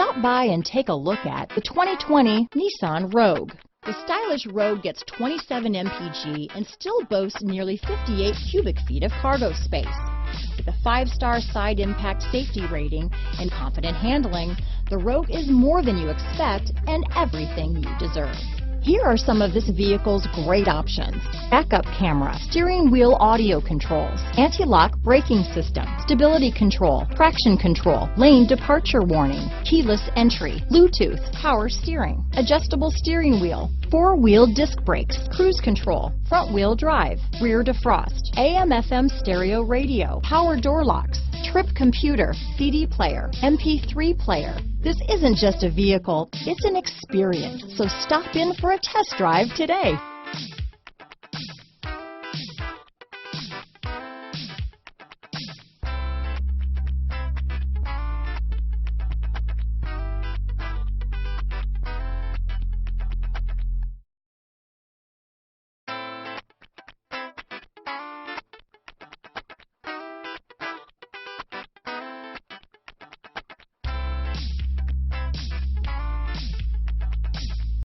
Stop by and take a look at the 2020 Nissan Rogue. The stylish Rogue gets 27 mpg and still boasts nearly 58 cubic feet of cargo space. With a 5-star side impact safety rating and confident handling, the Rogue is more than you expect and everything you deserve. Here are some of this vehicle's great options: backup camera, steering wheel audio controls, anti-lock braking system, stability control, traction control, lane departure warning, keyless entry, Bluetooth, power steering, adjustable steering wheel, 4-wheel disc brakes, cruise control, front wheel drive, rear defrost, AM/FM stereo radio, power door locks, trip computer, CD player, MP3 player. This isn't just a vehicle, it's an experience. So stop in for a test drive today.